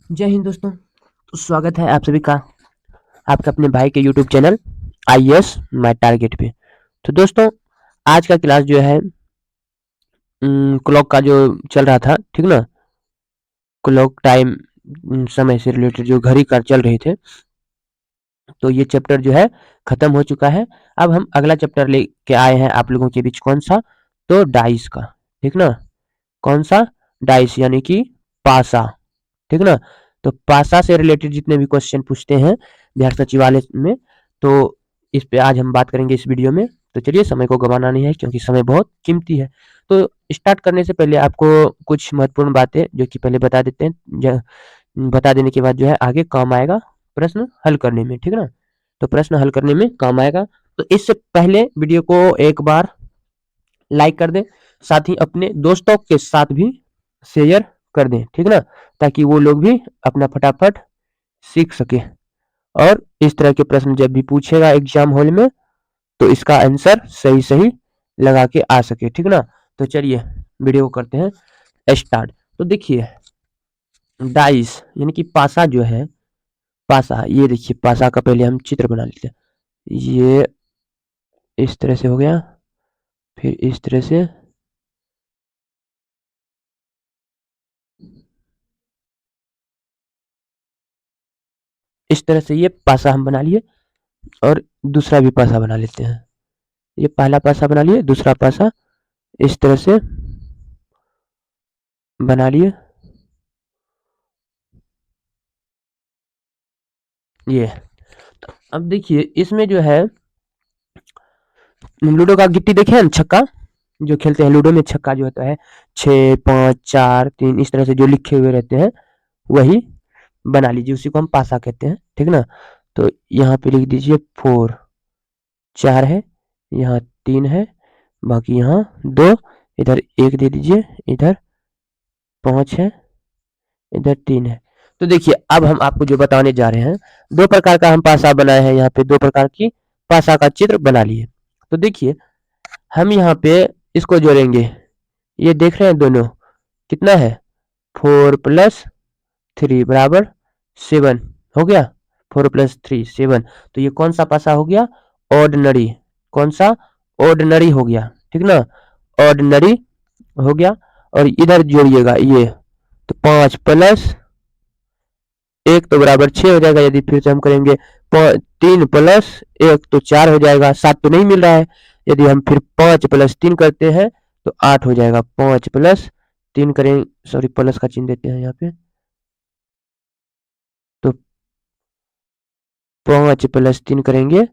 जय हिंद दोस्तों। तो स्वागत है आप सभी का आपके अपने भाई के YouTube channel IAS my target पे। तो दोस्तों, आज का क्लास जो है क्लॉक का जो चल रहा था, ठीक ना, क्लॉक टाइम, समय से रिलेटेड जो घड़ी का चल रहे थे, तो ये चैप्टर जो है खत्म हो चुका है। अब हम अगला चैप्टर लेके आए हैं आप लोगों के बीच। कौन सा? तो डाइस का, ठीक ना। कौन सा? डाइस यानी कि पासा, ठीक ना। तो पासा से रिलेटेड जितने भी क्वेश्चन पूछते हैं बिहार सचिवालय में, तो इस पे आज हम बात करेंगे इस वीडियो में। तो चलिए, समय को गंवाना नहीं है क्योंकि समय बहुत कीमती है। तो स्टार्ट करने से पहले आपको कुछ महत्वपूर्ण बातें जो कि पहले बता देते हैं, बता देने के बाद जो है आगे काम आएगा प्रश्न हल करने में, ठीक ना। तो प्रश्न हल करने में काम आएगा। तो इससे पहले वीडियो को एक बार लाइक कर दें, साथ ही अपने दोस्तों के साथ भी शेयर कर दें, ठीक ना, ताकि वो लोग भी अपना फटाफट सीख सके। और इस तरह के प्रश्न जब भी पूछेगा एग्जाम हॉल में, तो इसका आंसर सही सही लगा के आ सके, ठीक ना। तो चलिए वीडियो को करते हैं स्टार्ट। तो देखिए, डाइस यानी कि पासा जो है, पासा, ये देखिए पासा का पहले हम चित्र बना लेते हैं। ये इस तरह से हो गया, फिर इस तरह से, इस तरह से ये पासा हम बना लिए। और दूसरा भी पासा बना लेते हैं। ये पहला पासा बना लिए, दूसरा पासा इस तरह से बना लिए। ये अब देखिए, इसमें जो है लूडो का गिट्टी देखे हैं, छक्का जो खेलते हैं लूडो में, छक्का जो होता है 6 5 4 3 इस तरह से जो लिखे हुए रहते हैं, वही बना लीजिए, उसी को हम पासा कहते हैं, ठीक ना। तो यहाँ पे लिख दीजिए 4, 4 है, यहाँ 3 है, बाकी यहाँ 2, इधर 1 दे दीजिए, इधर 5 है, इधर 3 है। तो देखिए, अब हम आपको जो बताने जा रहे हैं, दो प्रकार का हम पासा बनाए हैं, यहाँ पे दो प्रकार की पासा का चित्र बना लिए। तो देखिए, हम यहाँ पे इसको जोड़ेंगे। ये देख रहे हैं दोनों, कितना है? 4 + 3 बराबर 7 हो गया। 4 + 3 7। तो ये कौन सा पासा हो गया? ऑर्डिनरी। कौन सा? ऑर्डिनरी हो गया, ठीक ना। ऑर्डिनरी हो गया। और इधर जोड़िएगा ये, तो 5 + 1 तो बराबर 6 हो जाएगा। यदि फिर से हम करेंगे 3 + 1 तो 4 हो जाएगा, 7 तो नहीं मिल रहा है। यदि हम फिर 5 + 3 करते हैं तो 8 हो जाएगा। 5 + 3 करें, सॉरी प्लस का चिन्ह देते हैं यहाँ पे, तो 5 + 3 करेंगे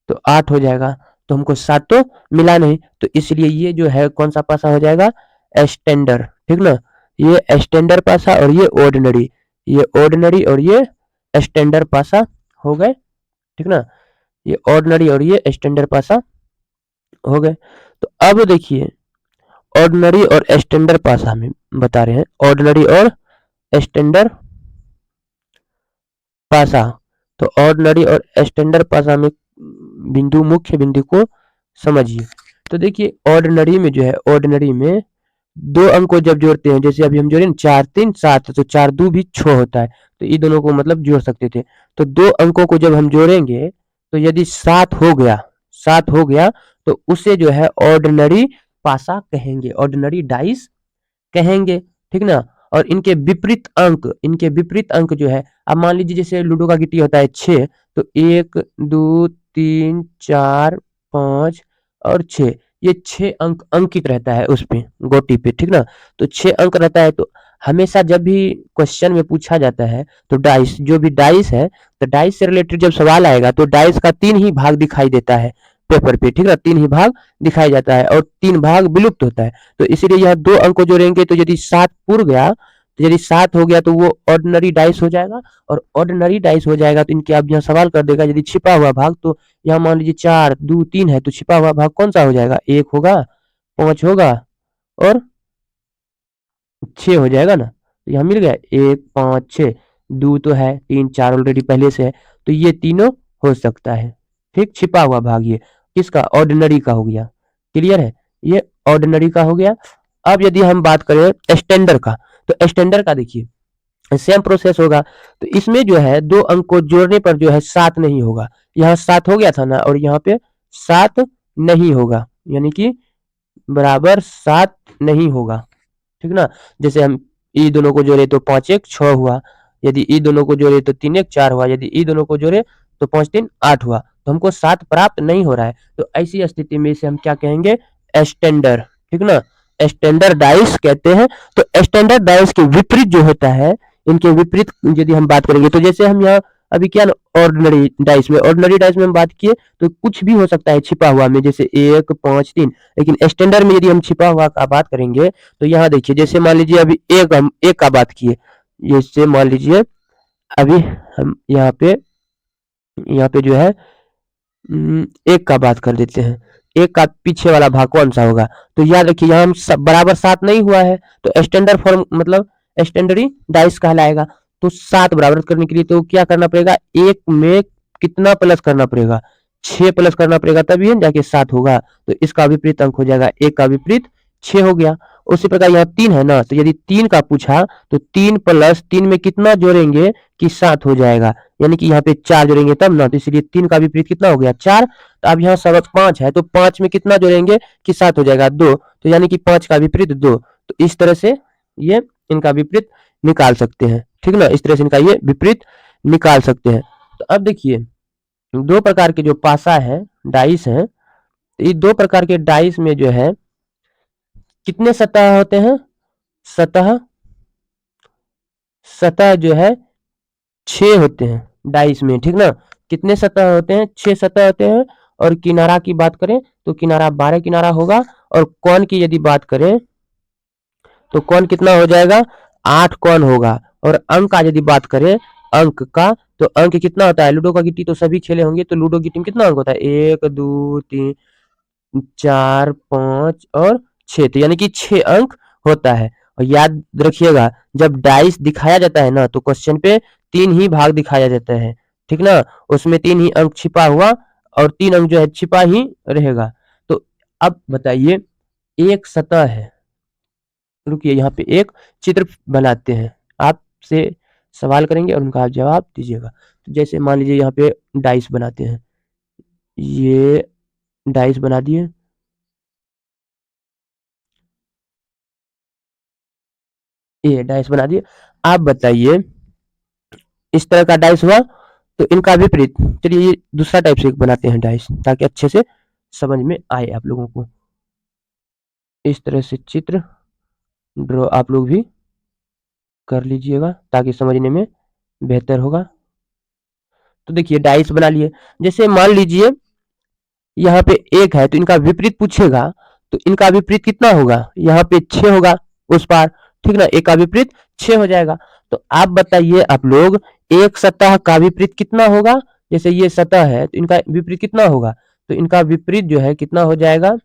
तो 8 हो जाएगा। तो हमको 7 तो मिला नहीं, तो इसलिए ये जो है कौन सा पासा हो जाएगा? स्टैंडर्ड, ठीक ना। ये स्टैंडर्ड पासा और ये ऑर्डिनरी, ये ऑर्डिनरी और ये स्टैंडर्ड पासा हो गए, ठीक ना। ये ऑर्डिनरी और ये स्टैंडर्ड पासा हो गए। तो अब देखिए, ऑर्डिनरी और स्टैंडर्ड पासा हम बता रहे हैं, ऑर्डिनरी और स्टैंडर्ड पासा। तो ऑर्डिनरी और स्टैंडर्ड पासा में बिंदु, मुख्य बिंदु को समझिए। तो देखिए, ऑर्डिनरी में जो है, ऑर्डिनरी में दो अंक को जब जोड़ते हैं, जैसे अभी हम जोड़े 4 3 7, तो 4 2 भी 6 होता है। तो ये दोनों को मतलब जोड़ सकते थे। तो दो अंकों को जब हम जोड़ेंगे, तो यदि 7 हो गया, 7 हो गया, तो उसे जो है ऑर्डिनरी पासा कहेंगे, ऑर्डिनरी डाइस कहेंगे, ठीक ना। और इनके विपरीत अंक, इनके विपरीत अंक जो है, अब मान लीजिए जैसे लूडो का गिट्टी होता है 6, तो 1 2 3 4 5 और 6, ये 6 अंक अंकित रहता है उस पे, गोटी पे, ठीक ना। तो 6 अंक रहता है। तो हमेशा जब भी क्वेश्चन में पूछा जाता है, तो डाइस, जो भी डाइस है, तो डाइस से रिलेटेड जब सवाल आएगा, तो डाइस का 3 ही भाग दिखाई देता है पेपर पे, ठीक ना। 3 ही भाग दिखाई जाता है और 3 भाग विलुप्त होता है। तो इसीलिए यह दो अंक को जोड़ेंगे, तो यदि 7 पूर गया, तो यदि 7 हो गया तो वो ऑर्डिनरी डाइस हो जाएगा। और ऑर्डिनरी डाइस हो जाएगा तो इनके आप यहाँ सवाल कर देगा, यदि छिपा हुआ भाग, तो यहाँ मान लीजिए 4 2 3 है, तो छिपा हुआ भाग कौन सा हो जाएगा? 1 होगा, 5 होगा और 6 हो जाएगा ना। तो यहाँ मिल गया 1 5 6, 2 तो है, 3 4 ऑलरेडी पहले से है, तो ये तीनों हो सकता है। ठीक, छिपा हुआ भाग ये किसका? ऑर्डिनरी का हो गया। क्लियर है? ये ऑर्डिनरी का हो गया। अब यदि हम बात करें स्टैंडर्ड का, तो स्टैंडर्ड का देखिए, सेम प्रोसेस होगा। तो इसमें जो है दो अंक को जोड़ने पर जो है 7 नहीं होगा। यहाँ 7 हो गया था ना, और यहाँ पे 7 नहीं होगा, यानी कि बराबर 7 नहीं होगा। ठीक ना। जैसे हम ई दोनों को जोड़े तो 5 1 6 हुआ, यदि ई दोनों को जोड़े तो 3 1 4 हुआ, यदि ई दोनों को जोड़े तो 5 3 8 हुआ। तो हमको 7 प्राप्त नहीं हो रहा है। तो ऐसी स्थिति में इसे हम क्या कहेंगे? स्टैंडर्ड। ठीक ना, स्टैंडर्ड डाइस कहते हैं। तो स्टैंडर्ड डाइस के विपरीत जो होता है, इनके विपरीत यदि हम बात करेंगे, तो जैसे हम यहाँ अभी क्या ऑर्डिनरी डाइस में हम बात किए तो कुछ भी हो सकता है छिपा हुआ में, जैसे 1 5 3। लेकिन स्टैंडर्ड में यदि हम छिपा हुआ का बात करेंगे तो यहाँ देखिए, जैसे मान लीजिए अभी हम एक का बात किए, जैसे मान लीजिए अभी हम यहाँ पे जो है एक का बात कर देते हैं। एक का पीछे वाला भाग कौन सा होगा? तो याद रखिए, यहाँ हम सब बराबर 7 नहीं हुआ है, तो स्टैंडर्ड फॉर्म मतलब स्टैंडर्डी डाइस कहलाएगा। तो 7 बराबर करने के लिए तो क्या करना पड़ेगा? एक में कितना प्लस करना पड़ेगा? 6 प्लस करना पड़ेगा, तभी जाके 7 होगा। तो इसका विपरीत अंक हो जाएगा, एक का विपरीत 6 हो गया। उसी प्रकार यहाँ 3 है ना, तो यदि 3 का पूछा तो 3 प्लस 3 में कितना जोड़ेंगे कि 7 हो जाएगा, यानी कि यहाँ पे 4 जोड़ेंगे तब ना। तो इसलिए 3 का विपरीत कितना हो गया? 4। तो अब यहाँ सबक 5 है, तो 5 में कितना जोड़ेंगे कि 7 हो जाएगा? 2। तो यानी कि 5 का विपरीत 2। तो इस तरह से ये इनका विपरीत निकाल सकते हैं। ठीक ना, इस तरह से इनका ये विपरीत निकाल सकते हैं। तो अब देखिए, दो प्रकार के जो पासा है, डाइस हैं, तो ये दो प्रकार के डाइस में जो है कितने सतह होते हैं? सतह सतह जो है 6 होते हैं डाइस में। ठीक ना, कितने सतह होते हैं? 6 सतह होते हैं। और किनारा की बात करें तो किनारा 12 किनारा होगा। और कोण की यदि बात करें तो कोण कितना हो जाएगा? 8 कोण होगा। और अंक का यदि बात करें, अंक का, तो अंक कितना होता है? लूडो का गिट्टी तो सभी खेले होंगे, तो लूडो गिट्टी में कितना अंक होता है? 1 2 3 4 5 और 6। तो यानी कि 6 अंक होता है। और याद रखिएगा, जब डाइस दिखाया जाता है ना, तो क्वेश्चन पे 3 ही भाग दिखाया जाता है। ठीक ना, उसमें 3 ही अंक छिपा हुआ और 3 अंक जो है छिपा ही रहेगा। तो अब बताइए, एक सतह है, रुकिए यहाँ पे एक चित्र बनाते हैं, आपसे सवाल करेंगे और उनका आप जवाब दीजिएगा। तो जैसे मान लीजिए यहाँ पे डाइस बनाते हैं, ये डाइस बना दिए, ये डाइस बना दिए। आप बताइए, इस तरह का डाइस हुआ, तो इनका विपरीत, चलिए ये दूसरा टाइप से बनाते हैं डाइस, ताकि अच्छे से समझ में आए आप लोगों को। इस तरह से चित्र ड्रॉ आप लोग भी कर लीजिएगा, ताकि समझने में बेहतर होगा। तो देखिए डाइस बना लिए। जैसे मान लीजिए यहाँ पे एक है, तो इनका विपरीत पूछेगा, तो इनका विपरीत कितना होगा? यहाँ पे 6 होगा उस पार। ठीक ना, एक का विपरीत 6 हो जाएगा। तो आप बताइए आप लोग, एक सतह का विपरीत कितना होगा? जैसे ये सतह है, तो इनका विपरीत कितना होगा? तो इनका विपरीत जो है कितना हो जाएगा?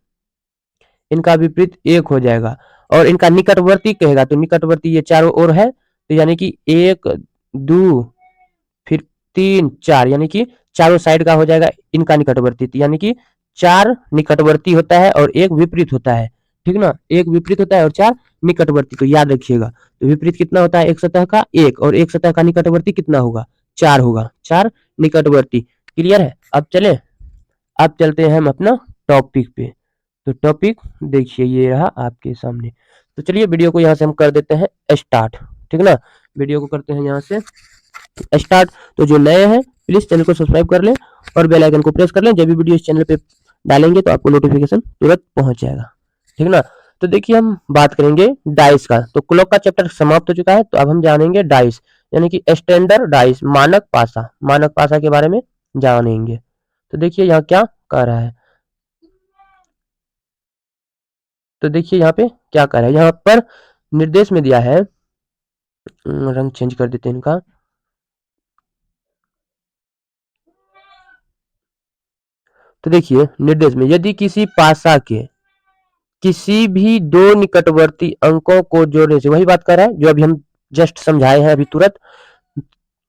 इनका विपरीत 1 हो जाएगा। और इनका निकटवर्ती कहेगा, तो निकटवर्ती ये चारों ओर है, तो यानी कि 1 2 फिर 3 4, यानी कि चारों साइड का हो जाएगा इनका निकटवर्ती। तो यानी कि 4 निकटवर्ती होता है और 1 विपरीत होता है। ठीक ना, 1 विपरीत होता है और 4 निकटवर्ती। तो याद रखिएगा, तो विपरीत कितना होता है एक सतह का? 1। और एक सतह का निकटवर्ती कितना होगा? 4 होगा, 4 निकटवर्ती। क्लियर है? अब चले, अब चलते हैं हम अपना टॉपिक पे। तो टॉपिक देखिए ये रहा आपके सामने। तो चलिए वीडियो को यहाँ से हम कर देते हैं स्टार्ट। ठीक ना, वीडियो को करते हैं यहाँ से स्टार्ट। तो जो नए हैं प्लीज चैनल को सब्सक्राइब कर लें और बेल आइकन को प्रेस कर लें। जब भी वीडियो इस चैनल पे डालेंगे तो आपको नोटिफिकेशन तुरंत पहुंच जाएगा। ठीक ना, तो देखिए हम बात करेंगे डाइस का। तो क्लॉक का चैप्टर समाप्त हो चुका है, तो अब हम जानेंगे डाइस, यानी कि स्टैंडर्ड डाइस, मानक पासा। मानक पासा के बारे में जानेंगे। तो देखिए यहाँ क्या कह रहा है, तो देखिए यहाँ पे क्या कह रहा है। यहाँ पर निर्देश में दिया है, रंग चेंज कर देते हैं इनका। तो देखिए निर्देश में, यदि किसी पासा के किसी भी दो निकटवर्ती अंकों को जोड़ने से, वही बात कर रहा है जो अभी हम जस्ट समझाए हैं अभी तुरंत,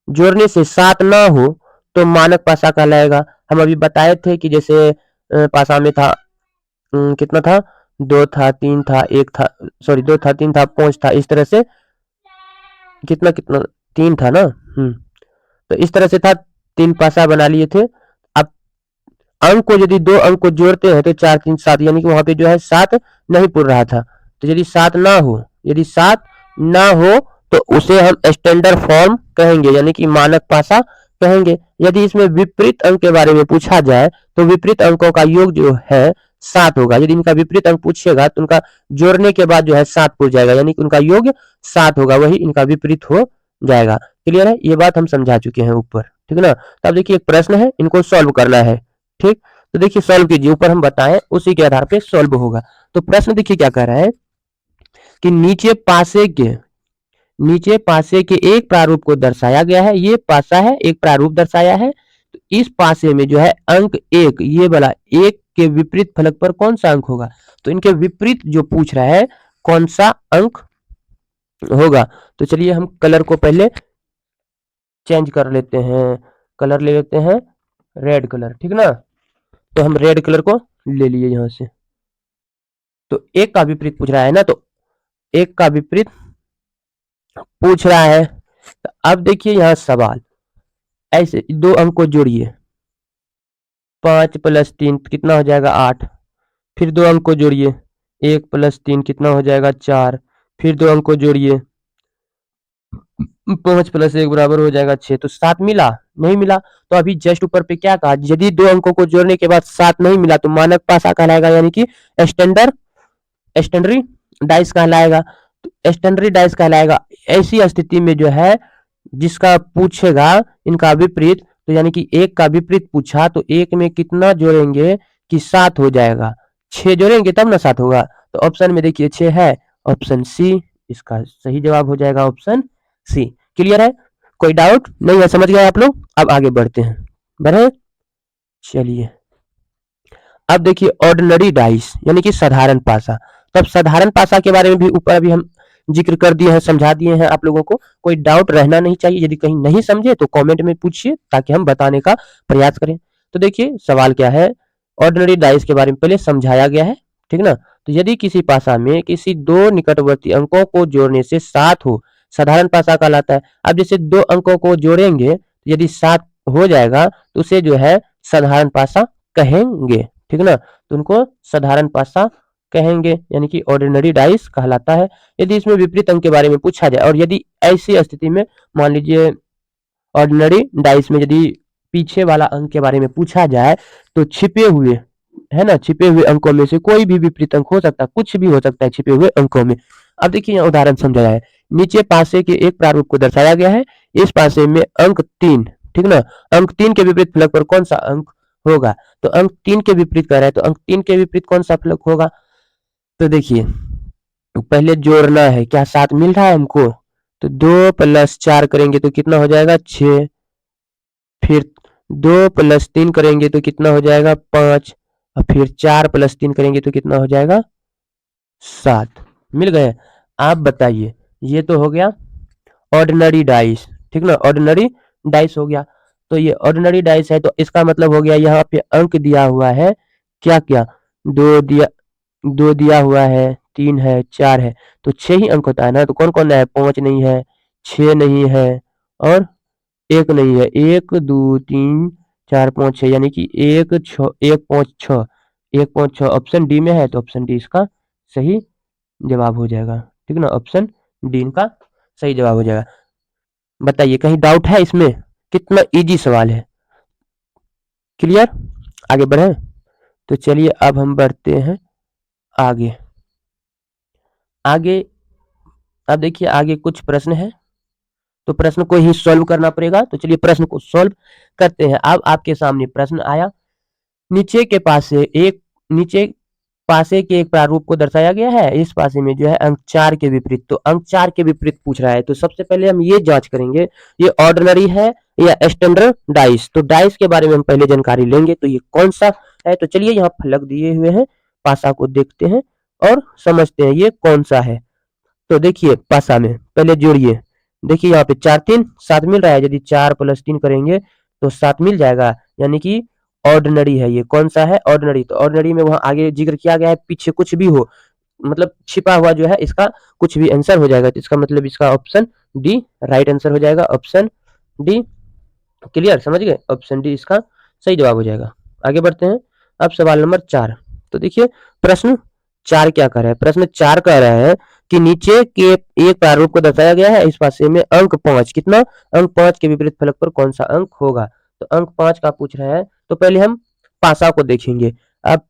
जोड़ने से 7 ना हो तो मानक पासा कहलाएगा। हम अभी बताए थे कि जैसे पासा में था, कितना था? 2 था, 3 था, 1 था, सॉरी 2 था, 3 था, 5 था, इस तरह से कितना कितना 3 था ना। तो इस तरह से था, 3 पासा बना लिए थे। अब अंक को यदि 2 अंक को जोड़ते हैं तो 4 3 7, यानी कि वहां पे जो है 7 नहीं पूर रहा था। तो यदि 7 ना हो, यदि 7 ना हो तो उसे हम स्टैंडर्ड फॉर्म कहेंगे, यानी कि मानक पासा कहेंगे। यदि इसमें विपरीत अंक के बारे में पूछा जाए तो विपरीत अंकों का योग जो है 7 होगा। यदि इनका विपरीत अंक पूछेगा तो उनका जोड़ने के बाद जो है 7 पूर जाएगा, यानी कि उनका योग 7 होगा, वही इनका विपरीत हो जाएगा। क्लियर है, ये बात हम समझा चुके हैं ऊपर, ठीक है ना। तो अब देखिए एक प्रश्न है, इनको सॉल्व करना है। ठीक, तो देखिए सॉल्व कीजिए, ऊपर हम बताएं उसी के आधार पे सॉल्व होगा। तो प्रश्न देखिए क्या कह रहा है कि नीचे पासे के एक प्रारूप को दर्शाया गया है। ये पासा है, एक प्रारूप दर्शाया है। तो इस पासे में जो है अंक 1, ये वाला 1 के विपरीत फलक पर कौन सा अंक होगा। तो इनके विपरीत जो पूछ रहा है कौन सा अंक होगा। तो चलिए हम कलर को पहले चेंज कर लेते हैं, कलर ले लेते हैं रेड कलर, ठीक ना। तो हम रेड कलर को ले लिए यहां से। तो एक का विपरीत पूछ रहा है ना, तो एक का विपरीत पूछ रहा है। तो अब देखिए यहां सवाल, ऐसे 2 अंक को जोड़िए, 5 + 3 कितना हो जाएगा 8। फिर 2 अंक को जोड़िए, 1 + 3 कितना हो जाएगा 4। फिर 2 अंक को जोड़िए, 5 + 1 बराबर हो जाएगा 6। तो 7 मिला, नहीं मिला। तो अभी जस्ट ऊपर पे क्या कहा, यदि 2 अंकों को जोड़ने के बाद 7 नहीं मिला तो मानक पासा कहलाएगा, यानी कि स्टैंडर्ड डाइस कहलाएगा। तो स्टैंडर्ड डाइस कहलाएगा। ऐसी स्थिति में जो है जिसका पूछेगा इनका विपरीत, तो यानी कि 1 का विपरीत पूछा तो 1 में कितना जोड़ेंगे कि 7 हो जाएगा। 6 जोड़ेंगे तब ना 7 होगा। तो ऑप्शन में देखिए 6 है, ऑप्शन सी इसका सही जवाब हो जाएगा, ऑप्शन सी। क्लियर है, कोई डाउट नहीं है, समझ गए आप लोग। अब आगे बढ़ते हैं, बढ़े चलिए। अब देखिए ऑर्डिनरी डाइस यानी कि साधारण पासा। तब साधारण पासा के बारे में भी ऊपर अभी हम जिक्र कर दिए हैं, समझा दिए हैं आप लोगों को। कोई डाउट रहना नहीं चाहिए, यदि कहीं नहीं समझे तो कमेंट में पूछिए ताकि हम बताने का प्रयास करें। तो देखिए सवाल क्या है, ऑर्डिनरी डाइस के बारे में पहले समझाया गया है, ठीक ना। तो यदि किसी पासा में किसी 2 निकटवर्ती अंकों को जोड़ने से 7 हो, साधारण पासा कहलाता है। अब जैसे 2 अंकों को जोड़ेंगे यदि 7 हो जाएगा तो उसे जो है साधारण पासा कहेंगे, ठीक ना। तो उनको साधारण पासा कहेंगे, यानी कि ऑर्डिनरी डाइस कहलाता है। यदि इसमें विपरीत अंक के बारे में पूछा जाए और यदि ऐसी स्थिति में मान लीजिए ऑर्डिनरी डाइस में यदि पीछे वाला अंक के बारे में पूछा जाए तो छिपे हुए है ना, छिपे हुए अंकों में से कोई भी विपरीत अंक हो सकता है, कुछ भी हो सकता है छिपे हुए अंकों में। अब देखिए यहाँ उदाहरण समझाया है, नीचे पासे के एक प्रारूप को दर्शाया गया है। इस पासे में अंक 3, ठीक ना, अंक 3 के विपरीत फलक पर कौन सा अंक होगा। तो अंक 3 के विपरीत कह रहा है, तो अंक 3 के विपरीत कौन सा फलक होगा। तो देखिए पहले जोड़ना है, क्या 7 मिल रहा है हमको। तो 2 + 4 करेंगे तो कितना हो जाएगा 6। फिर 2 + 3 करेंगे तो कितना हो जाएगा 5। और फिर 4 + 3 करेंगे तो कितना हो जाएगा 7। मिल गए। आप बताइए, ये तो हो गया ऑर्डिनरी डाइस, ठीक ना, ऑर्डिनरी डाइस हो गया। तो ये ऑर्डिनरी डाइस है तो इसका मतलब हो गया यहाँ पे अंक दिया हुआ है, क्या क्या 2 दिया हुआ है, 3 है, 4 है, तो 6 ही अंक होता है ना। तो कौन कौन है, 5 नहीं है, 6 नहीं है और 1 नहीं है। 1 2 3 4 5 6, यानी कि 1 6 1 5 6, 1 5 6 ऑप्शन डी में है। तो ऑप्शन डी इसका सही जवाब हो जाएगा, ठीक ना, ऑप्शन डी इनका सही जवाब हो जाएगा। बताइए कहीं डाउट है इसमें, कितना इजी सवाल है। क्लियर, आगे बढ़े। तो चलिए अब हम बढ़ते हैं आगे। आगे अब देखिए आगे कुछ प्रश्न है, तो प्रश्न को ही सॉल्व करना पड़ेगा। तो चलिए प्रश्न को सॉल्व करते हैं। अब आपके सामने प्रश्न आया, नीचे के पासे एक नीचे पासे के एक प्रारूप को दर्शाया गया है। इस पासे में जो है अंक 4 के विपरीत, तो अंक 4 के विपरीत पूछ रहा है। तो सबसे पहले हम ये जांच करेंगे ये ऑर्डिनरी है या स्टैंडर्ड डाइस। तो डाइस के बारे में हम पहले जानकारी लेंगे, तो ये कौन सा है। तो चलिए यहाँ फलक दिए हुए हैं, पासा को देखते हैं और समझते हैं ये कौन सा है। तो देखिए पासा में पहले जोड़िए, देखिए यहाँ पे 4 3 7 मिल रहा है। यदि 4 + 3 करेंगे तो 7 मिल जाएगा, यानी कि ऑर्डिनरी है। ये कौन सा है, ऑर्डिनरी। तो ऑर्डिनरी में वहां आगे जिक्र किया गया है, पीछे कुछ भी हो मतलब छिपा हुआ जो है इसका कुछ भी आंसर हो जाएगा। तो इसका मतलब इसका ऑप्शन डी राइट आंसर हो जाएगा। ऑप्शन डी क्लियर, समझ गए? ऑप्शन डी इसका सही जवाब हो जाएगा। आगे बढ़ते हैं। अब सवाल नंबर 4। तो देखिए प्रश्न 4 क्या कर रहा है। प्रश्न 4 कह रहा है कि नीचे के एक प्रारूप को दर्शाया गया है, इस पासे में अंक 5 कितना, अंक 5 के विपरीत फलक पर कौन सा अंक होगा। तो अंक 5 का पूछ रहा है। तो पहले हम पासा को देखेंगे। अब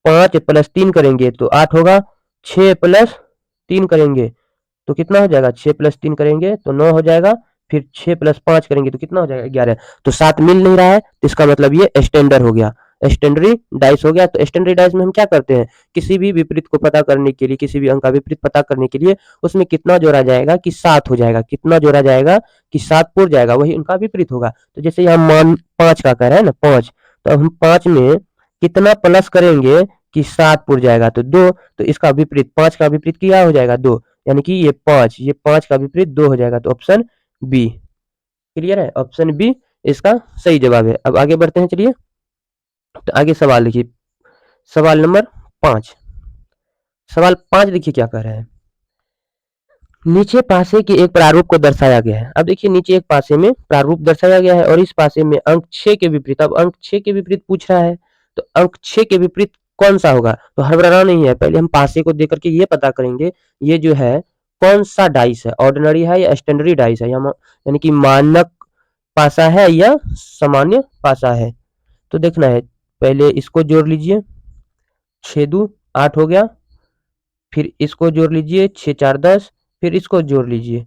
5 प्लस 3 करेंगे तो 8 होगा। 6 प्लस 3 करेंगे तो कितना हो जाएगा, 6 प्लस 3 करेंगे तो 9 हो जाएगा। फिर 6 प्लस 5 करेंगे तो कितना हो जाएगा, 11। तो 7 मिल नहीं रहा है, तो इसका मतलब ये स्टैंडर्ड हो गया, स्टैंडरी डाइस हो गया। तो स्टैंडरी डाइस में हम क्या करते हैं, किसी भी विपरीत को पता करने के लिए, किसी भी अंक का विपरीत पता करने के लिए उसमें कितना जोड़ा जाएगा कि 7 हो जाएगा, कितना जोड़ा जाएगा कि 7 पुर जाएगा, वही उनका विपरीत होगा। तो जैसे यहाँ मान 5 का कह रहा है ना, 5, तो अब हम 5 में कितना प्लस करेंगे कि 7 पुर जाएगा तो 2। तो इसका विपरीत 5 का विपरीत क्या हो जाएगा, 2, यानी कि ये 5 का विपरीत 2 हो जाएगा। तो ऑप्शन बी क्लियर है, ऑप्शन बी इसका सही जवाब है। अब आगे बढ़ते हैं, चलिए। तो आगे सवाल देखिए, सवाल नंबर 5। सवाल 5 देखिए क्या कह रहा है। नीचे पासे के एक प्रारूप को दर्शाया गया है। अब देखिए नीचे एक पासे में प्रारूप दर्शाया गया है और इस पासे में अंक 6 के विपरीत। अब अंक 6 के विपरीत पूछ रहा है, तो अंक 6 के विपरीत कौन सा होगा। तो हड़बड़ाना नहीं है, पहले हम पासे को देख करके ये पता करेंगे ये जो है कौन सा डाइस है, ऑर्डिनरी है या स्टैंडर्ड डाइस है, यानी कि मानक पासा है या सामान्य पासा है। तो देखना है, पहले इसको जोड़ लीजिए, 6 दू 8 हो गया। फिर इसको जोड़ लीजिए, 6 4 10। फिर इसको जोड़ लीजिए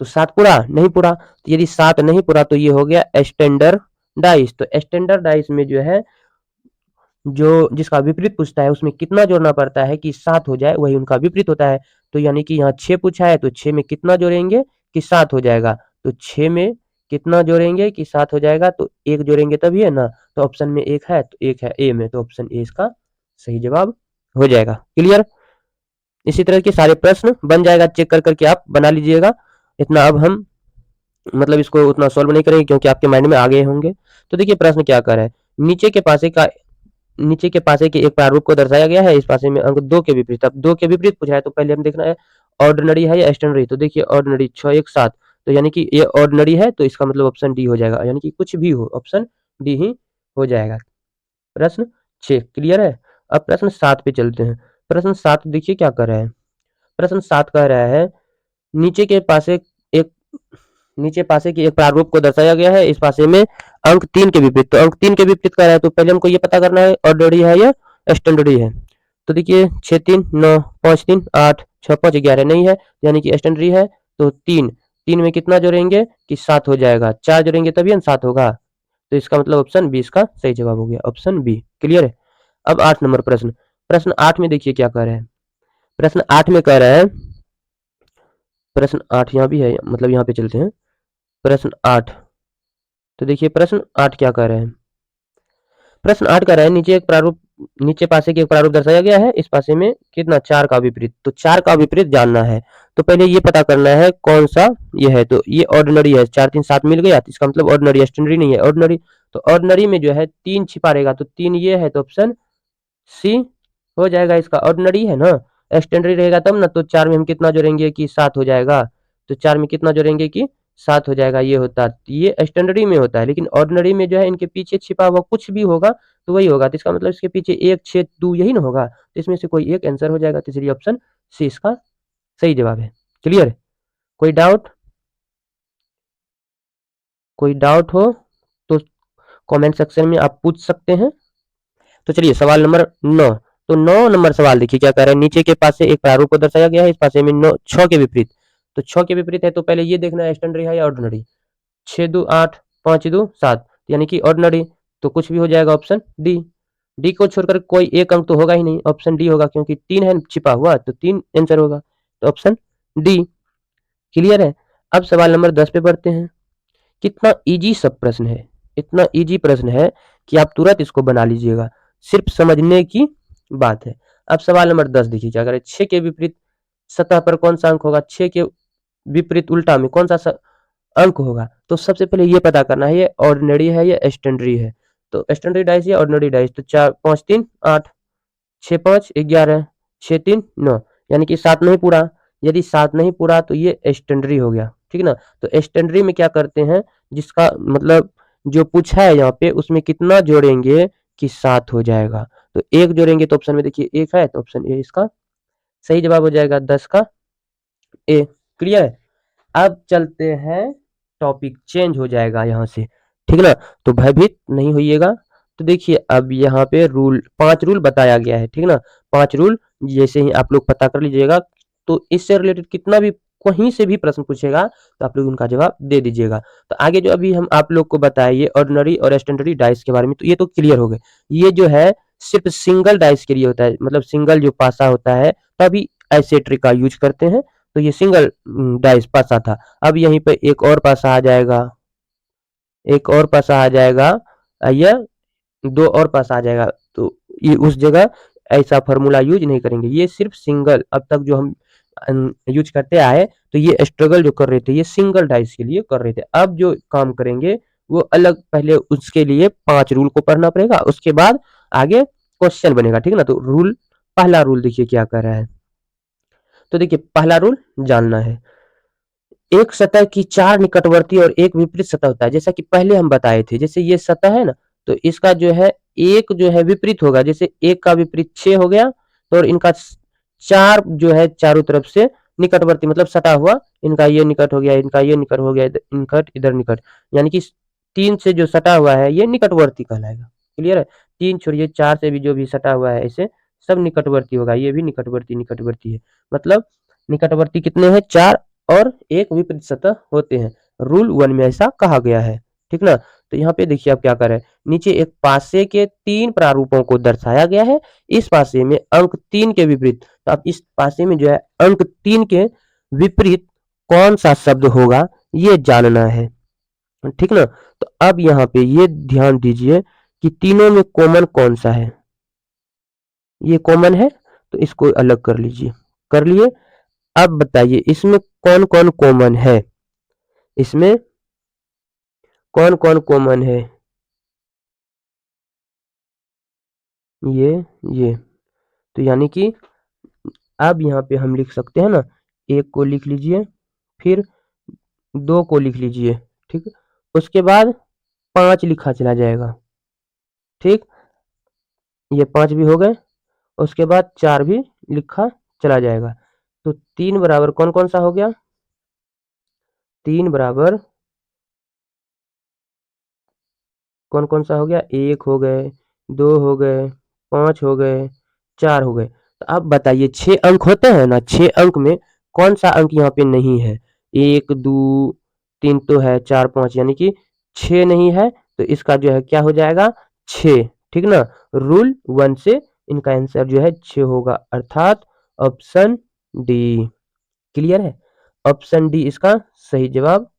तो 7 पूरा नहीं पूरा। तो यदि 7 नहीं पूरा तो ये हो गया स्टैंडर्ड डाइस। तो स्टैंडर्ड डाइस में जो है जो जिसका विपरीत पूछता है उसमें कितना जोड़ना पड़ता है कि 7 हो जाए, वही उनका विपरीत होता है। तो यानी कि यहाँ 6 पूछा है तो 6 में कितना जोड़ेंगे कि 7 हो जाएगा। तो 6 में कितना जोड़ेंगे कि 7 हो जाएगा, तो 1 जोड़ेंगे तभी है ना। तो ऑप्शन में 1 है तो 1 है ए में, तो ऑप्शन ए इसका सही जवाब हो जाएगा। क्लियर, इसी तरह के सारे प्रश्न बन जाएगा, चेक कर करके आप बना लीजिएगा। इतना अब हम मतलब इसको उतना सॉल्व नहीं करेंगे क्योंकि आपके माइंड में आ गए होंगे। तो देखिए प्रश्न क्या कर रहा है। नीचे के पासे के एक प्रारूप को दर्शाया गया है, इस पासे में अंक 2 के विपरीत। अब 2 के विपरीत पूछा है तो पहले हम देखना है ऑर्डिनरी है या स्टैंडर्ड। तो देखिए ऑर्डिनरी 6 1 7, तो यानी कि ये ऑर्डिनरी है, तो इसका मतलब ऑप्शन डी हो जाएगा, यानी कि कुछ भी हो ऑप्शन डी ही हो जाएगा। प्रश्न 6 क्लियर है। अब प्रश्न 7 पे चलते हैं। प्रश्न 7 देखिए क्या कर रहा है। प्रश्न 7 कह रहा है नीचे के पासे एक नीचे पासे के एक प्रारूप को दर्शाया गया है, इस पासे में अंक 3 के विपरीत। तो अंक 3 के विपरीत कह रहा है तो पहले हमको ये पता करना है ऑर्डिनरी है या स्टैंडर्ड है। तो देखिए 6 3 9 5 3 8 6 5 11 नहीं है, यानी कि स्टैंडर्ड है। तो 3 में कितना जोड़ेंगे कि 7 हो जाएगा, 4 जोड़ेंगे तभी 7 होगा। तो इसका मतलब ऑप्शन बी इसका सही जवाब हो गया, ऑप्शन बी क्लियर है। अब 8 नंबर प्रश्न। प्रश्न 8 में देखिए क्या कह रहा है। प्रश्न 8 में कह रहा है, प्रश्न 8 यहाँ भी है, मतलब यहाँ पे चलते हैं। प्रश्न 8, तो देखिए प्रश्न 8 क्या कह रहे हैं। प्रश्न 8 कह रहा है नीचे पासे के एक प्रारूप दर्शाया गया है, इस पासे में कितना 4 का विपरीत। तो 4 का विपरीत जानना है, तो पहले ये पता करना है कौन सा ये है। तो ये ऑर्डिनरी है, 4 3 7 मिल गया, तो इसका मतलब ऑर्डिनरी, स्टैंडर्ड नहीं है ऑर्डिनरी। तो ऑर्डिनरी में जो है 3 छिपा रहेगा, तो 3 ये है, तो ऑप्शन सी हो जाएगा इसका, ऑर्डिनरी है ना। स्टैंडर्ड रहेगा तब ना, तो 4 में हम कितना जोड़ेंगे कि 7 हो जाएगा। तो 4 में कितना जोड़ेंगे कि 7 हो जाएगा, ये होता ये स्टैंडर्डी में होता है। लेकिन ऑर्डिनरी में जो है इनके पीछे छिपा हुआ कुछ भी होगा तो वही होगा। तो इसका मतलब इसके पीछे 1 6 2 यही ना होगा, तो इसमें से कोई एक आंसर हो जाएगा। तो इसलिए ऑप्शन सी इसका सही जवाब है। क्लियर है, कोई डाउट? कोई डाउट हो तो कमेंट सेक्शन में आप पूछ सकते हैं। तो चलिए सवाल नंबर 9। तो 9 नंबर सवाल देखिए क्या कह रहा है। नीचे के पास से एक प्रारूप को दर्शाया गया है, इस पासे में 9 6 के विपरीत। तो 6 के विपरीत है तो पहले ये देखना है स्टैंडर्ड है या ऑर्डिनरी। 6 2 8 5 2 7, यानी कि ऑर्डिनरी। तो कुछ भी हो जाएगा, ऑप्शन डी। डी को छोड़कर कोई एक अंक तो होगा ही नहीं, ऑप्शन डी होगा, क्योंकि 3 है छिपा हुआ, तो 3 आंसर होगा। तो ऑप्शन डी क्लियर है। अब सवाल नंबर 10 पे बढ़ते हैं। कितना इजी सब प्रश्न है, इतना इजी प्रश्न है कि आप तुरंत इसको बना लीजिएगा, सिर्फ समझने की बात है। अब सवाल नंबर 10 देखिए क्या करें। 6 के विपरीत सतह पर कौन सा अंक होगा, 6 के विपरीत उल्टा में कौन सा अंक होगा। तो सबसे पहले ये पता करना है ये ऑर्डिनरी है या स्टैंडर्ड है। तो स्टैंडर्ड या ऑर्डिनरी डाइस। तो 4 5 3 8 6 5 11 6 3 9, यानी कि 7 नहीं पूरा। यदि 7 नहीं पूरा तो ये एक्सटेंडरी हो गया, ठीक ना। तो एक्सटेंडरी में क्या करते हैं, जिसका मतलब जो पूछा है यहाँ पे उसमें कितना जोड़ेंगे कि 7 हो जाएगा। तो 1 जोड़ेंगे तो ऑप्शन में देखिए 1 है, तो ऑप्शन ए इसका सही जवाब हो जाएगा 10 का ए। क्लियर है। अब चलते हैं, टॉपिक चेंज हो जाएगा यहाँ से, ठीक ना। तो भयभीत नहीं होइएगा। तो देखिए अब यहाँ पे रूल 5 रूल बताया गया है, ठीक ना। 5 रूल जैसे ही आप लोग पता कर लीजिएगा, तो इससे रिलेटेड कितना भी कहीं से भी प्रश्न पूछेगा तो आप लोग उनका जवाब दे दीजिएगा। तो आगे जो अभी हम आप लोग को बताए ये ऑर्डिनरी और स्टैंडर्डी डाइस के बारे में, तो ये तो क्लियर हो गए। ये जो है सिर्फ सिंगल डाइस के लिए होता है, मतलब सिंगल जो पासा होता है तभी ऐसे ट्रिक का यूज करते हैं। तो ये सिंगल डाइस पासा था। अब यहीं पे एक और पासा आ जाएगा, एक और पासा आ जाएगा, या 2 और पासा आ जाएगा। तो ये उस जगह ऐसा फार्मूला यूज नहीं करेंगे, ये सिर्फ सिंगल अब तक जो हम यूज करते आए, तो ये स्ट्रगल जो कर रहे थे ये सिंगल डाइस के लिए कर रहे थे। अब जो काम करेंगे वो अलग, पहले उसके लिए 5 रूल को पढ़ना पड़ेगा, उसके बाद आगे क्वेश्चन बनेगा, ठीक है ना। तो रूल, पहला रूल देखिए क्या कर रहा है। तो देखिए पहला रूल जानना है, एक सतह की 4 निकटवर्ती और एक विपरीत सतह होता है। जैसा कि पहले हम बताए थे, जैसे ये सतह है ना, तो इसका जो है एक जो है विपरीत होगा, जैसे एक का विपरीत 6 हो गया, तो और इनका 4 जो है चारों तरफ से निकटवर्ती मतलब सटा हुआ, इनका ये निकट हो गया, इनका ये निकट हो गया, निकट इधर निकट, यानी कि 3 से जो सटा हुआ है ये निकटवर्ती कहलाएगा। क्लियर है। 3 छोड़िए 4 से भी जो भी सटा हुआ है ऐसे सब निकटवर्ती होगा, ये भी निकटवर्ती निकटवर्ती है। मतलब निकटवर्ती कितने हैं, 4 और एक विपरीत सतह होते हैं। रूल 1 में ऐसा कहा गया है, ठीक ना। तो यहाँ पे देखिए आप क्या कर रहे हैं, नीचे एक पासे के 3 प्रारूपों को दर्शाया गया है। इस पासे में अंक 3 के विपरीत, तो अब इस पासे में जो है अंक 3 के विपरीत कौन सा शब्द होगा ये जानना है, ठीक ना। तो अब यहाँ पे ये ध्यान दीजिए कि तीनों में कॉमन कौन सा है, ये कॉमन है तो इसको अलग कर लीजिए, कर लिए। अब बताइए इसमें कौन कौन कॉमन है, इसमें कौन कौन कॉमन है, ये तो यानी कि अब यहाँ पे हम लिख सकते हैं ना, एक को लिख लीजिए, फिर 2 को लिख लीजिए, ठीक। उसके बाद 5 लिखा चला जाएगा, ठीक। ये 5 भी हो गए, उसके बाद 4 भी लिखा चला जाएगा। तो 3 बराबर कौन कौन सा हो गया, 3 बराबर कौन कौन सा हो गया, 1 हो गए, 2 हो गए, 5 हो गए, 4 हो गए। तो अब बताइए 6 अंक होते हैं ना, 6 अंक में कौन सा अंक यहाँ पे नहीं है, 1 2 3 तो है, 4 5 यानी कि 6 नहीं है, तो इसका जो है क्या हो जाएगा 6, ठीक ना। रूल 1 से इनका आंसर जो है 6 होगा, अर्थात ऑप्शन डी। क्लियर है। ऑप्शन डी इसका सही जवाब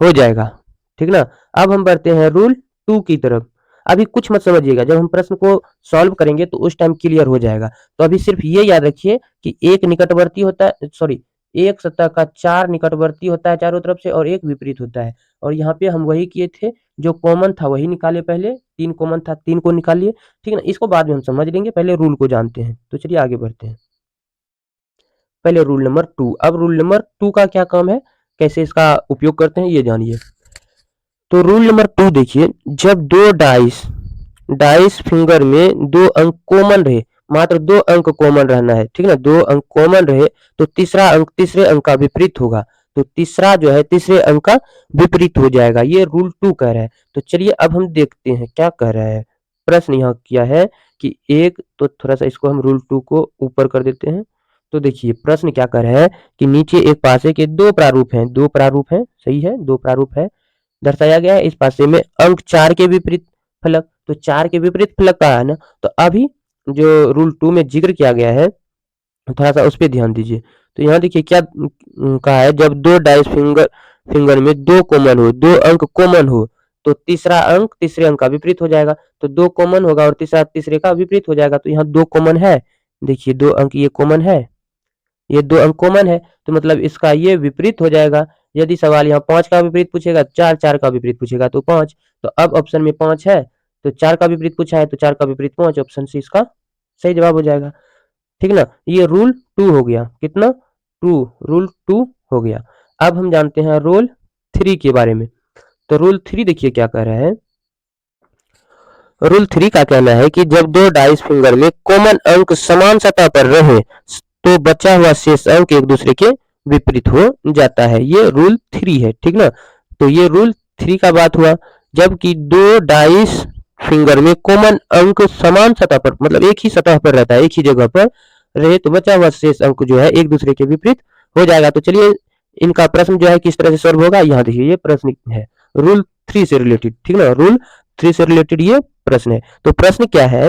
हो जाएगा, ठीक ना। अब हम बढ़ते हैं रूल 2 की तरफ। अभी कुछ मत समझिएगा, जब हम प्रश्न को सॉल्व करेंगे तो उस टाइम क्लियर हो जाएगा। तो अभी सिर्फ ये याद रखिए कि एक निकटवर्ती होता है, सॉरी, एक सतह का 4 निकटवर्ती होता है चारों तरफ से और एक विपरीत होता है। और यहाँ पे हम वही किए थे, जो कॉमन था वही निकाले, पहले 3 कॉमन था 3 को निकालिए, ठीक है ना। इसको बाद में हम समझ लेंगे, पहले रूल को जानते हैं। तो चलिए आगे बढ़ते हैं। पहले रूल नंबर 2। अब रूल नंबर 2 का क्या काम है, कैसे इसका उपयोग करते हैं ये जानिए। तो रूल नंबर 2 देखिए, जब दो डाइस डाइस फिंगर में 2 अंक कॉमन रहे, मात्र 2 अंक कॉमन रहना है, ठीक है ना, 2 अंक कॉमन रहे तो तीसरा अंक तीसरे अंक का विपरीत होगा। तो तीसरा जो है तीसरे अंक का विपरीत हो जाएगा, ये रूल 2 कह रहा है। तो चलिए अब हम देखते हैं क्या कह रहा है। प्रश्न यहाँ किया है कि एक, तो थोड़ा सा इसको हम रूल 2 को ऊपर कर देते हैं। तो देखिए प्रश्न क्या कर रहा है कि नीचे एक पासे के 2 प्रारूप हैं, 2 प्रारूप हैं, सही है, 2 प्रारूप है दर्शाया गया है। इस पासे में अंक 4 के विपरीत फलक, तो 4 के विपरीत फलक का है ना। तो अभी जो रूल 2 में जिक्र किया गया है, थोड़ा सा उस पर ध्यान दीजिए। तो यहाँ देखिए क्या कहा है, जब दो डाइस फिंगर फिंगर में 2 कॉमन हो, 2 अंक कॉमन हो, तो तीसरा अंक तीसरे अंक का विपरीत हो जाएगा। तो 2 कॉमन होगा और तीसरा तीसरे का विपरीत हो जाएगा। तो यहाँ 2 कॉमन है, देखिए 2 अंक ये कॉमन है, ये 2 अंक कॉमन है, तो मतलब इसका ये विपरीत हो जाएगा। यदि सवाल यहाँ 5 का विपरीत पूछेगा, 4 4 का विपरीत पूछेगा तो 5। तो अब ऑप्शन में 5 है, तो 4 का विपरीत पूछा है तो 4 का विपरीत 5, ऑप्शन सी इसका सही जवाब हो जाएगा। ठीक ना। ये रूल 2 हो गया, कितना 2, रूल 2 हो गया। अब हम जानते हैं रूल 3 के बारे में। तो रूल 3 देखिए क्या कह रहा है। रूल 3 का कहना है कि जब दो डाइस फिंगर में कॉमन अंक समान सतह पर रहे तो बचा हुआ शेष अंक एक दूसरे के विपरीत हो जाता है। ये रूल 3 है, ठीक ना। तो ये रूल 3 का बात हुआ। जबकि दो डाइस फिंगर में कॉमन अंक समान सतह पर, मतलब एक ही सतह पर रहता है, एक ही जगह पर रहे तो बचा हुआ शेष अंक जो है एक दूसरे के विपरीत हो जाएगा। तो चलिए इनका प्रश्न जो है किस तरह से सॉल्व होगा, यहाँ देखिए ये प्रश्न है रूल 3 से रिलेटेड, ठीक ना। रूल 3 से रिलेटेड ये प्रश्न है। तो प्रश्न क्या है,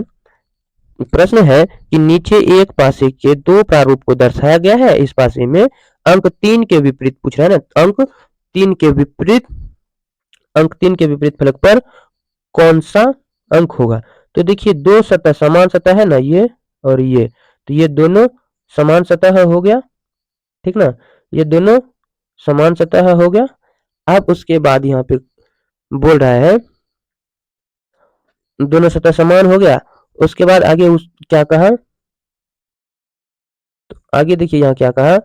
प्रश्न है कि नीचे एक पासे के दो प्रारूप को दर्शाया गया है। इस पासे में अंक 3 के विपरीत पूछ रहा है ना, अंक 3 के विपरीत, अंक 3 के विपरीत फलक पर कौन सा अंक होगा। तो देखिए दो सतह समान सतह है ना, ये और ये, तो ये दोनों समान सतह हो गया, ठीक ना। ये दोनों समान सतह हो गया। अब उसके बाद यहाँ पे बोल रहा है दोनों सतह समान हो गया। उसके बाद आगे क्या कहा, तो आगे देखिए यहाँ क्या कहा,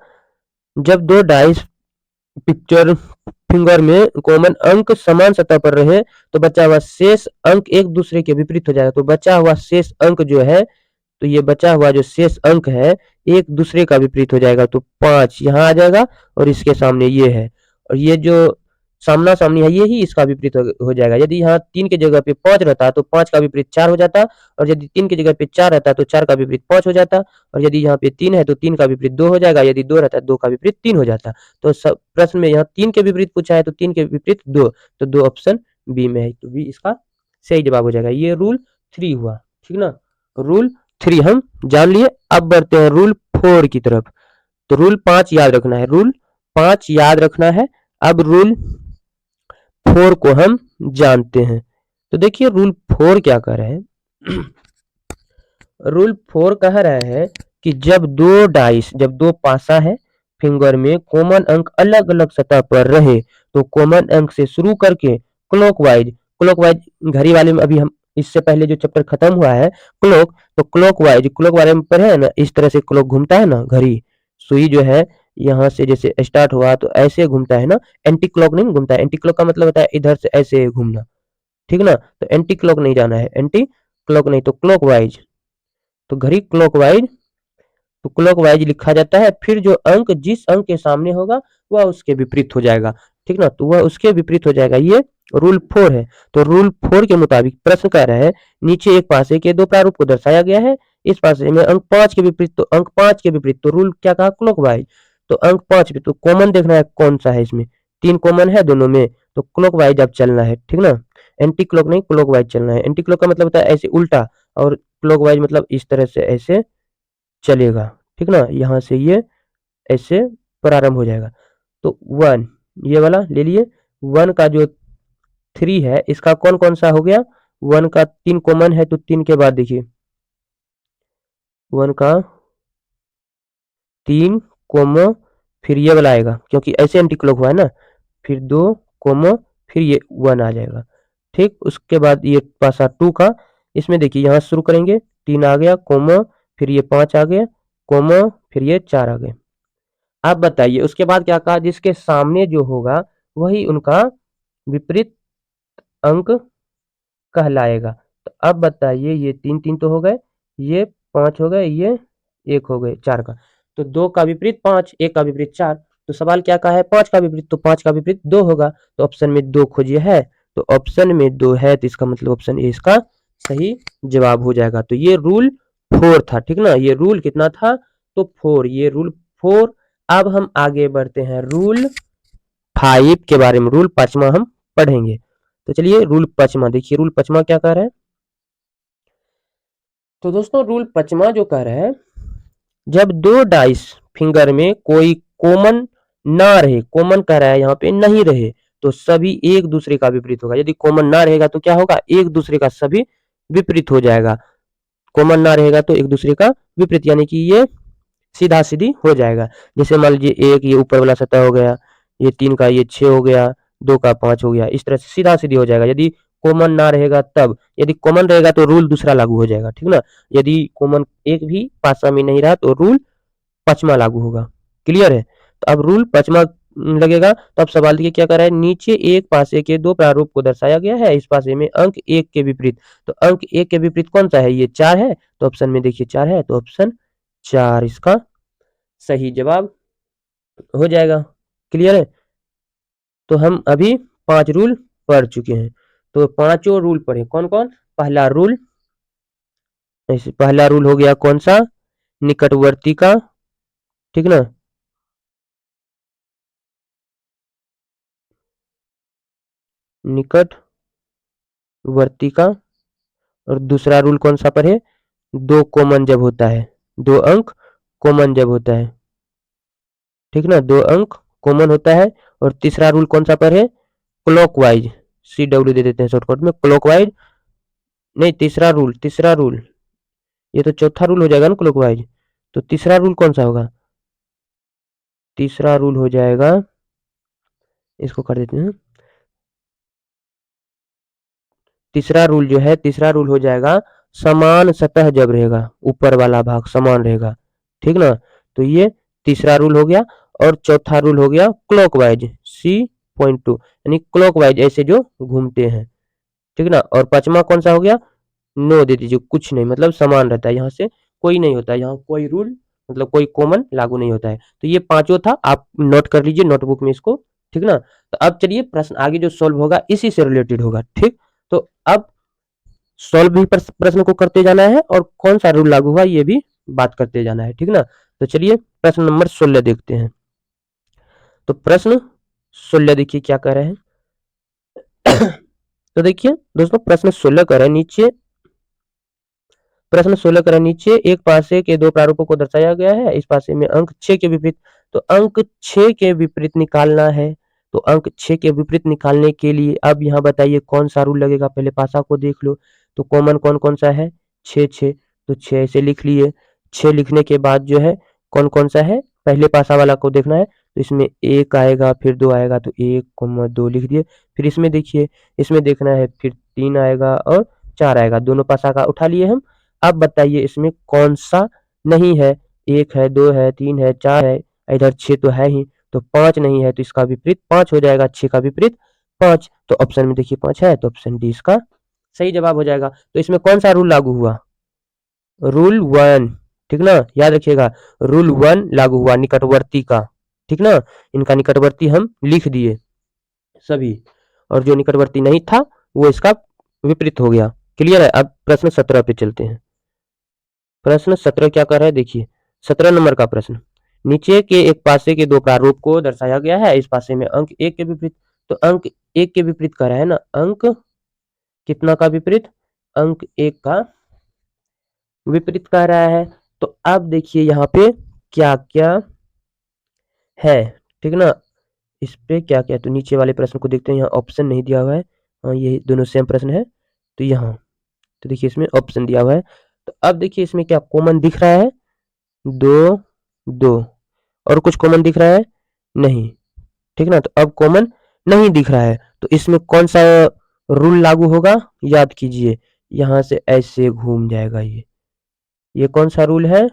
जब दो डाइस पिक्चर फिंगर में कॉमन अंक समान सतह पर रहे तो बचा हुआ शेष अंक एक दूसरे के विपरीत हो जाएगा। तो बचा हुआ शेष अंक जो है, तो ये बचा हुआ जो शेष अंक है एक दूसरे का विपरीत हो जाएगा। तो 5 यहाँ आ जाएगा और इसके सामने ये है, और ये जो सामना सामनी है ये ही इसका विपरीत हो जाएगा। यदि यहाँ 3 की जगह पे 5 रहता तो 5 का विपरीत 4 हो जाता, और यदि 3 की जगह पे 4 रहता तो 4 का विपरीत 5 हो जाता, और यदि यहाँ पे 3 है तो 3 का विपरीत 2 हो जाएगा, यदि 2 रहता है 2 का विपरीत 3 हो जाता। तो प्रश्न में यहाँ 3 के विपरीत पूछा है तो 3 के विपरीत 2, तो 2 ऑप्शन बी में है, तो बी इसका सही जवाब हो जाएगा। ये रूल 3 हुआ, ठीक ना। रूल 3 हम जान लिए। अब बढ़ते हैं रूल 4 की तरफ। तो रूल 5 याद रखना है, रूल 5 याद रखना है। अब रूल 4 को हम जानते हैं। तो देखिए रूल 4 क्या कह रहा है। रूल 4 कह रहा है कि जब दो डाइस, जब दो पासा है फिंगर में कॉमन अंक अलग अलग सतह पर रहे तो कॉमन अंक से शुरू करके क्लॉकवाइज, क्लॉकवाइज घड़ी वाले में अभी हम इससे पहले जो चैप्टर खत्म हुआ है क्लॉक, तो क्लॉकवाइज, क्लॉक वाले में पढ़े है ना, इस तरह से क्लॉक घूमता है ना, घड़ी सुई जो है यहाँ से जैसे स्टार्ट हुआ तो ऐसे घूमता है ना, एंटी क्लॉक नहीं घूमता है। एंटी क्लॉक का मतलब होता है इधर से ऐसे घूमना, ठीक ना। तो एंटी क्लॉक नहीं जाना है, एंटी क्लॉक नहीं तो क्लॉकवाइज। तो घड़ी क्लॉकवाइज, तो क्लॉकवाइज लिखा जाता है। फिर जो अंक जिस अंक के सामने होगा वह उसके विपरीत हो जाएगा, ठीक ना। तो वह उसके विपरीत हो जाएगा, ये रूल 4 है। तो रूल 4 के मुताबिक प्रश्न कह रहा है नीचे एक पासे के दो प्रारूप को दर्शाया गया है। इस पासे में अंक 5 के विपरीत, तो अंक 5 के विपरीत, तो रूल क्या कहा, क्लॉकवाइज। तो अंक 5 पे तो कॉमन देखना है कौन सा है इसमें, 3 कॉमन है दोनों में, तो क्लॉकवाइज अब चलना है, ठीक ना। एंटी क्लॉक नहीं क्लॉकवाइज चलना है। एंटी क्लॉक का मतलब होता है ऐसे उल्टा, और क्लॉकवाइज मतलब इस तरह से ऐसे चलेगा, ठीक ना। यहाँ से ये ऐसे प्रारंभ हो जाएगा। तो 1 ये वाला ले लिए। 1 का जो 3 है इसका कौन कौन सा हो गया, 1 का 3 कॉमन है तो 3 के बाद देखिए 1 का 3 कोमो फिर ये वाला आएगा क्योंकि ऐसे एंटी क्लॉक हुआ है ना, फिर 2 कोमो फिर ये 1 आ जाएगा, ठीक। उसके बाद ये पासा 2 का, इसमें देखिए यहाँ शुरू करेंगे 3 आ गया कोमो, फिर ये 5 आ गया कोमो, फिर ये 4 आ गए। आप बताइए उसके बाद क्या कहा, जिसके सामने जो होगा वही उनका विपरीत अंक कहलाएगा। तो अब बताइए ये 3 3 तो हो गए, ये 5 हो गए, ये 1 हो गए 4 का, तो 2 का विपरीत 5, 1 का विपरीत 4। तो सवाल क्या कहा है, 5 का विपरीत, तो 5 का विपरीत 2 होगा। तो ऑप्शन में 2 खोजिए है, तो ऑप्शन में 2 है, तो इसका मतलब ऑप्शन ए इसका सही जवाब हो जाएगा। तो ये रूल 4 था, ठीक ना। ये रूल कितना था, तो 4, ये रूल 4। अब हम आगे बढ़ते हैं रूल 5 के बारे में, रूल 5वां हम पढ़ेंगे। तो चलिए रूल 5वां देखिए, रूल 5वां क्या कह रहा है। तो दोस्तों रूल 5वां जो कह रहा है, जब दो डाइस फिंगर में कोई कॉमन ना रहे, कॉमन कह रहा है यहाँ पे नहीं रहे, तो सभी एक दूसरे का विपरीत होगा। यदि कॉमन ना रहेगा तो क्या होगा, एक दूसरे का सभी विपरीत हो जाएगा। कॉमन ना रहेगा तो एक दूसरे का विपरीत, यानी कि ये सीधा सीधी हो जाएगा। जैसे मान लीजिए एक ये ऊपर वाला सतह हो गया, ये 3 का ये 6 हो गया, 2 का 5 हो गया, इस तरह से सीधा सीधी हो जाएगा। यदि कॉमन ना रहेगा तब, यदि कॉमन रहेगा तो रूल दूसरा लागू हो जाएगा, ठीक ना। यदि कॉमन एक भी पांचवा में नहीं रहा तो रूल पांचवा लागू होगा। क्लियर है। तो अब रूल पांचवा लगेगा। तो अब सवाल देखिए क्या कर रहा है, नीचे एक पासे के दो प्रारूप को दर्शाया गया है, इस पासे में अंक एक के विपरीत। तो अंक एक के विपरीत कौन सा है, ये 4 है। तो ऑप्शन में देखिए 4 है, तो ऑप्शन 4 इसका सही जवाब हो जाएगा। क्लियर है। तो हम अभी 5 रूल पढ़ चुके हैं। तो पांचों रूल पढ़े, कौन कौन। पहला रूल हो गया कौन सा, निकटवर्ती का, ठीक ना। निकटवर्ती का। और दूसरा रूल कौन सा पर है, दो कॉमन जब होता है, दो अंक कॉमन जब होता है, ठीक ना, दो अंक कॉमन होता है। और तीसरा रूल कौन सा पर है, क्लॉकवाइज, CW दे देते हैं शॉर्टकट में, क्लॉकवाइज नहीं, तीसरा रूल ये तो चौथा रूल हो जाएगा ना क्लॉकवाइज। तो तीसरा रूल कौन सा होगा, तीसरा रूल हो जाएगा, इसको कर देते हैं, तीसरा रूल जो है, तीसरा रूल हो जाएगा समान सतह जब रहेगा, ऊपर वाला भाग समान रहेगा, ठीक ना। तो ये तीसरा रूल हो गया। और चौथा रूल हो गया क्लॉकवाइज, C.2, यानी क्लॉकवाइज ऐसे जो घूमते हैं, ठीक ना। और पांचवा कौन सा हो गया, नो दे दीजिए, कुछ नहीं, मतलब समान रहता है, यहाँ से कोई नहीं होता है, यहाँ कोई रूल मतलब कोई कॉमन लागू नहीं होता है। तो ये पांचों था, आप नोट कर लीजिए नोटबुक में इसको, ठीक ना। तो अब चलिए प्रश्न आगे जो सॉल्व होगा इसी से रिलेटेड होगा, ठीक। तो अब सॉल्व भी प्रश्न को करते जाना है और कौन सा रूल लागू हुआ ये भी बात करते जाना है, ठीक ना। तो चलिए प्रश्न नंबर 16 देखते हैं। तो प्रश्न 16 देखिए क्या कह रहे हैं। तो देखिए दोस्तों प्रश्न 16 कह रहे हैं, प्रश्न 16 कह रहे हैं, नीचे एक पासे के दो प्रारूपों को दर्शाया गया है, इस पासे में अंक 6 के विपरीत। तो अंक 6 के विपरीत निकालना है। तो अंक 6 के विपरीत निकालने के लिए अब यहाँ बताइए कौन सा रूल लगेगा, पहले पासा को देख लो। तो कॉमन कौन कौन सा है, 6 6, तो 6 ऐसे लिख लिए। 6 लिखने के बाद जो है कौन कौन सा है, पहले पासा वाला को देखना है। तो इसमें 1 आएगा, फिर 2 आएगा, तो 1 2 लिख दिए। फिर इसमें देखिए, इसमें देखना है, फिर 3 आएगा और 4 आएगा, दोनों पासा का उठा लिए हम। अब बताइए इसमें कौन सा नहीं है, 1 है, 2 है, 3 है, 4 है, इधर 6 तो है ही, तो 5 नहीं है, तो इसका विपरीत 5 हो जाएगा, 6 का विपरीत 5। तो ऑप्शन में देखिए 5 है, तो ऑप्शन डी इसका सही जवाब हो जाएगा। तो इसमें कौन सा रूल लागू हुआ, रूल 1, ठीक ना, याद रखिएगा, रूल 1 लागू हुआ निकटवर्ती का, ठीक ना। इनका निकटवर्ती हम लिख दिए सभी, और जो निकटवर्ती नहीं था वो इसका विपरीत हो गया। क्लियर है। अब प्रश्न 17 पे चलते हैं। प्रश्न 17 क्या कर रहा है, देखिए 17 नंबर का प्रश्न, नीचे के एक पासे के दो प्रारूप को दर्शाया गया है, इस पासे में अंक 1 के विपरीत। तो अंक 1 के विपरीत कर रहा है ना, अंक कितना का विपरीत, अंक 1 का विपरीत कह रहा है। तो अब देखिए यहाँ पे क्या क्या है, ठीक ना, इस पे क्या क्या, तो नीचे वाले प्रश्न को देखते हैं, यहाँ ऑप्शन नहीं दिया हुआ है, हाँ ये दोनों सेम प्रश्न है। तो यहाँ तो देखिए इसमें ऑप्शन दिया हुआ है। तो अब देखिए इसमें क्या कॉमन दिख रहा है, 2 2, और कुछ कॉमन दिख रहा है नहीं, ठीक ना। तो अब कॉमन नहीं दिख रहा है, तो इसमें कौन सा रूल लागू होगा, याद कीजिए, यहाँ से ऐसे घूम जाएगा ये कौन सा रूल है।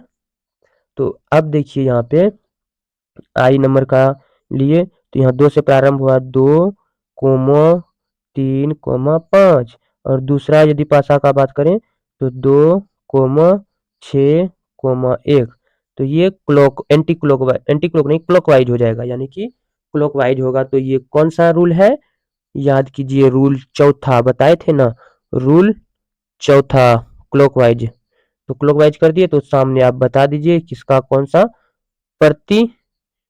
तो अब देखिए यहाँ पे आई नंबर का लिए, तो यहाँ 2 से प्रारंभ हुआ, 2 3 5, और दूसरा यदि पासा का बात करें तो 2 6 1। तो ये एंटी क्लॉक नहीं क्लॉकवाइज हो जाएगा, यानी कि क्लॉकवाइज होगा। तो ये कौन सा रूल है, याद कीजिए, रूल चौथा बताए थे ना, रूल चौथा क्लॉकवाइज। तो क्लॉकवाइज कर दिए, तो सामने आप बता दीजिए किसका कौन सा प्रति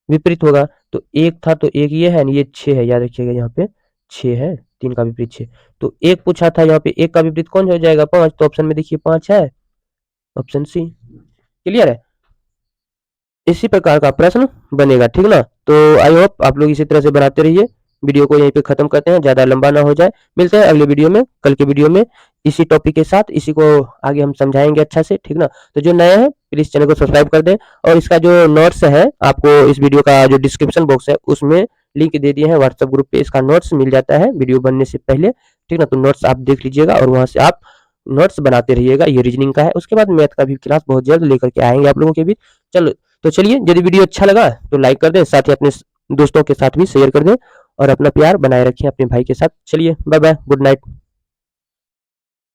विपरीत होगा। तो एक था, तो एक ये है, ये 6 है, याद रखिएगा, यहाँ पे 6 है, 3 का विपरीत 6। तो एक पूछा था, यहाँ पे एक का विपरीत कौन हो जाएगा, 5। तो ऑप्शन में देखिए 5 है, ऑप्शन सी। क्लियर है। इसी प्रकार का प्रश्न बनेगा, ठीक ना। तो आई होप आप लोग इसी तरह से बनाते रहिए। वीडियो को यहीं पे खत्म करते हैं, ज्यादा लंबा ना हो जाए। मिलते हैं अगले वीडियो में, कल के वीडियो में इसी टॉपिक के साथ, इसी को आगे हम समझाएंगे अच्छा से, ठीक ना। तो जो नए हैं प्लीज चैनल को सब्सक्राइब कर दें, और इसका जो नोट्स है आपको इस वीडियो का जो डिस्क्रिप्शन बॉक्स है उसमें लिंक दे दिए हैं, व्हाट्सएप ग्रुप पे इसका नोट्स मिल जाता है वीडियो बनने से पहले, ठीक ना। तो नोट्स आप देख लीजिएगा और वहाँ से आप नोट्स बनाते रहिएगा। ये रीजनिंग का है। उसके बाद मैथ का भी क्लास बहुत जल्द लेकर के आएंगे आप लोगों के बीच। चलो तो चलिए, यदि वीडियो अच्छा लगा तो लाइक कर दें, साथ ही अपने दोस्तों के साथ भी शेयर कर दें और अपना प्यार बनाए रखें अपने भाई के साथ। चलिए बाय बाय, गुड नाइट।